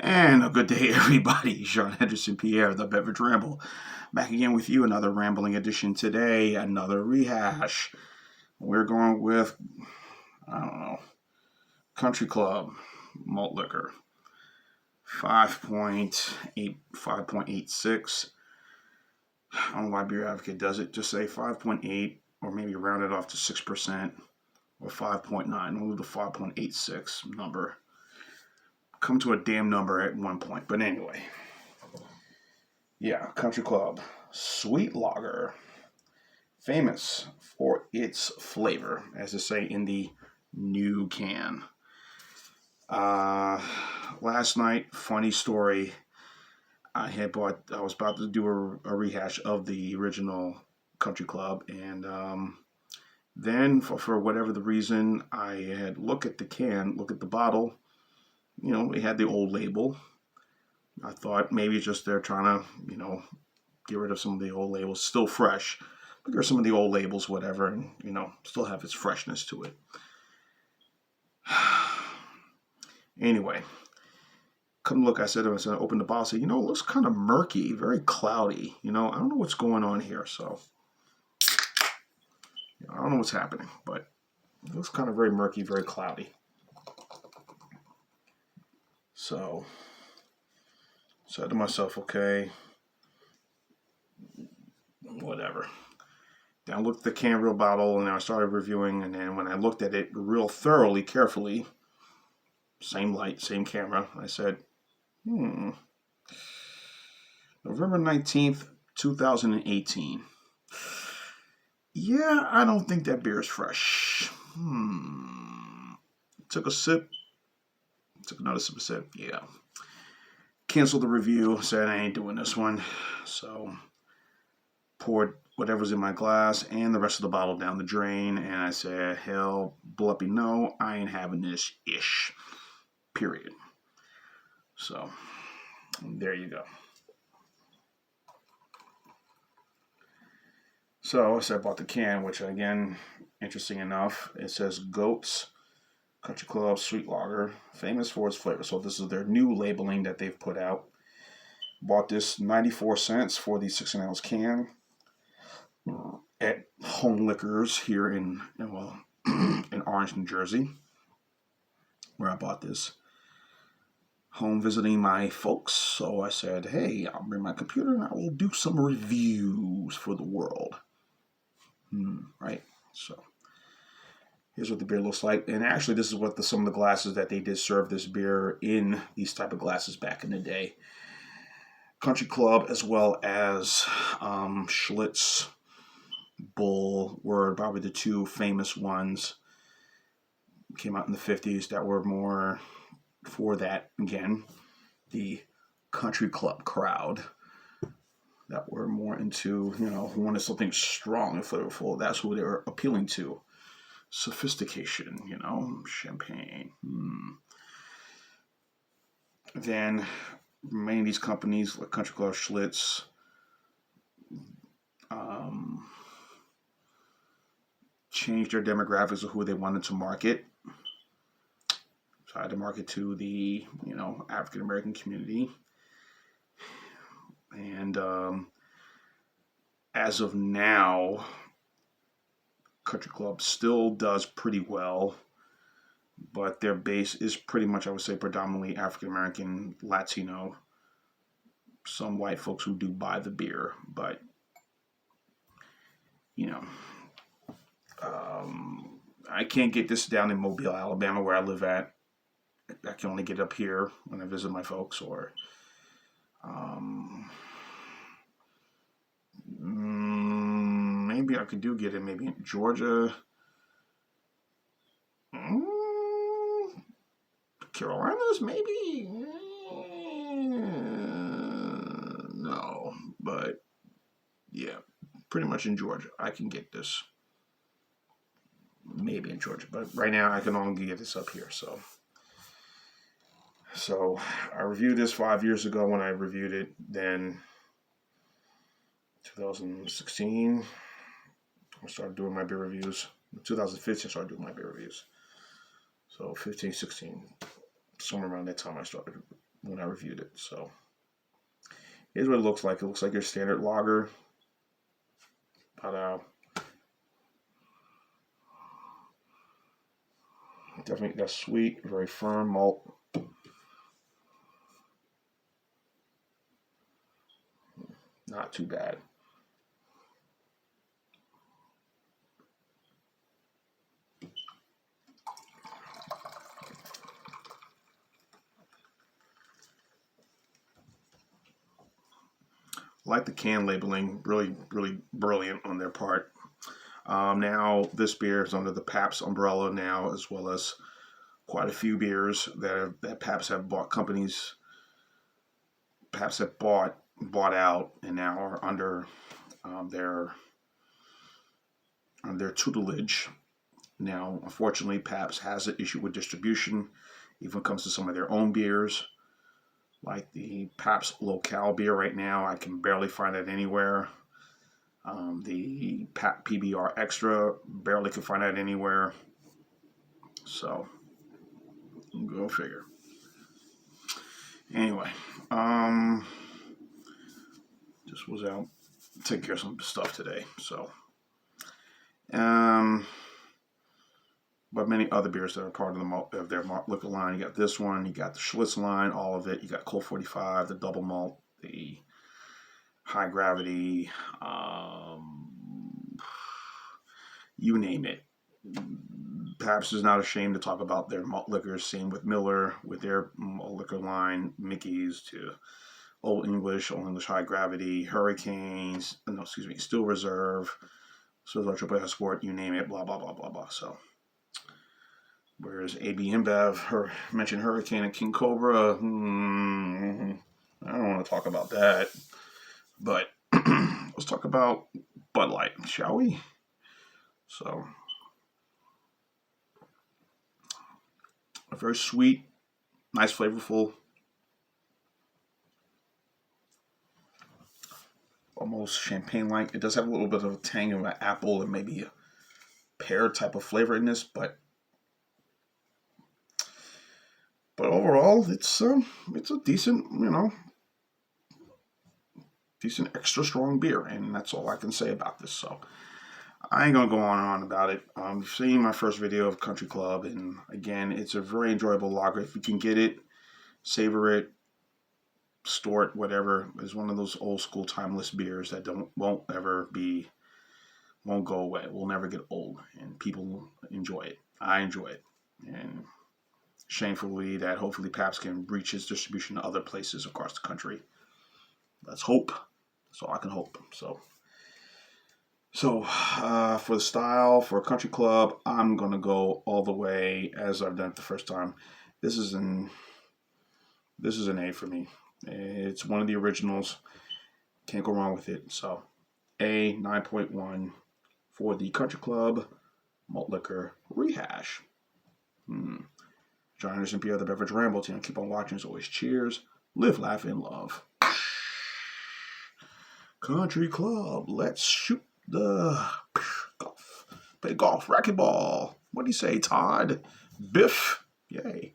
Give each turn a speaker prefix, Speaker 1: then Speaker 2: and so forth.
Speaker 1: And a good day, everybody. Sean Henderson Pierre, the Beverage Ramble, back again with you. Another rambling edition today. Another rehash. We're going with, I don't know, Country Club Malt Liquor, 5.8, 5.86. I don't know why Beer Advocate does it. Just say 5.8, or maybe round it off to 6%, or 5.9. We'll do the 5.86 number. Come to a damn number at one point. But anyway, yeah, Country Club Sweet Lager, famous for its flavor, as they say in the new can. Last night, funny story. I was about to do a rehash of the original Country Club, and then for whatever the reason, I had look at the bottle. You know, it had the old label. I thought maybe it's just they're trying to, get rid of some of the old labels. Still fresh, but there's some of the old labels, whatever, and, still have its freshness to it. Anyway, come look, I opened the bottle, I said, it looks kind of murky, very cloudy. I don't know what's going on here, so I don't know what's happening, but it looks kind of very murky, very cloudy. So, said to myself, okay, whatever. Then I looked at the can real bottle, and I started reviewing, and then when I looked at it real thoroughly, carefully, same light, same camera, I said, November 19th, 2018. Yeah, I don't think that beer is fresh. Took a sip. Took another sip. Said, yeah. Canceled the review. Said I ain't doing this one. So poured whatever's in my glass and the rest of the bottle down the drain. And I said, hell, bleppy no, I ain't having this ish. Period. So there you go. So I bought the can, which again, interesting enough, it says Goats Country Club Sweet Lager, famous for its flavor. So this is their new labeling that they've put out. Bought this 94 cents for the 6-ounce can at Home Liquors here in Orange, New Jersey, where I bought this. Home visiting my folks, so I said, hey, I'll bring my computer and I will do some reviews for the world. Right? So here's what the beer looks like. And actually, this is what some of the glasses that they did serve this beer in, these type of glasses back in the day. Country Club, as well as Schlitz, Bull, were probably the two famous ones. Came out in the 50s that were more for that, again, the country club crowd that were more into, who wanted something strong and flavorful. That's who they were appealing to. Sophistication, champagne. Then many of these companies, like Country Club, Schlitz, changed their demographics of who they wanted to market. So I had to market to the, African American community. And as of now, Country Club still does pretty well, but their base is pretty much, I would say, predominantly African American, Latino, some white folks who do buy the beer, but, I can't get this down in Mobile, Alabama, where I live at. I can only get up here when I visit my folks, or maybe I could get it maybe in Georgia, Carolinas, maybe. No, but yeah, pretty much in Georgia. I can get this. Maybe in Georgia, but right now I can only get this up here, So I reviewed this 5 years ago when I reviewed it. Then 2016, I started doing my beer reviews. 2015, I started doing my beer reviews. So 15, 16, somewhere around that time I started when I reviewed it. So here's what it looks like. It looks like your standard lager, but definitely that's sweet, very firm malt. Not too bad. I like the can labeling, really, really brilliant on their part. Now this beer is under the Pabst umbrella now, as well as quite a few beers that Pabst have bought companies. Pabst have bought out and now are under their tutelage. Now, unfortunately, Pabst has an issue with distribution, even when it comes to some of their own beers. Like the Pabst Locale beer right now, I can barely find it anywhere. The PBR Extra, barely can find that anywhere. So, go figure. Anyway, just was out taking care of some stuff today. So, but many other beers that are part of their malt liquor line. You got this one, you got the Schlitz line, all of it. You got Colt 45, the double malt, the high gravity, you name it. Pabst is not ashamed to talk about their malt liquors. Same with Miller, with their malt liquor line, Mickey's to Old English High Gravity, Hurricanes, no, excuse me, Steel Reserve, Silver Triple Sport, you name it, blah, blah, blah, blah, blah. So, whereas AB InBev mentioned Hurricane and King Cobra, I don't want to talk about that. But let's talk about Bud Light, shall we? So, a very sweet, nice, flavorful, almost champagne-like. It does have a little bit of a tang of an apple and maybe a pear type of flavor in this, but overall, it's a decent, decent extra strong beer, and that's all I can say about this. So I ain't gonna go on and on about it. You've seen my first video of Country Club, and again, it's a very enjoyable lager. If you can get it, savor it, store it, whatever. It's one of those old school timeless beers that won't go away. Will never get old, and people enjoy it. I enjoy it, and shamefully that hopefully Pabst can reach its distribution to other places across the country. Let's hope. That's all I can hope. So for the style, for a Country Club, I'm going to go all the way as I've done it the first time. This is an A for me. It's one of the originals. Can't go wrong with it. So A, 9.1 for the Country Club Malt Liquor Rehash. John Anderson, Pierre, the Beverage Ramble team. Keep on watching as always. Cheers. Live, laugh, and love. Country Club. Let's shoot the golf. Play golf. Racquetball. What do you say, Todd? Biff. Yay.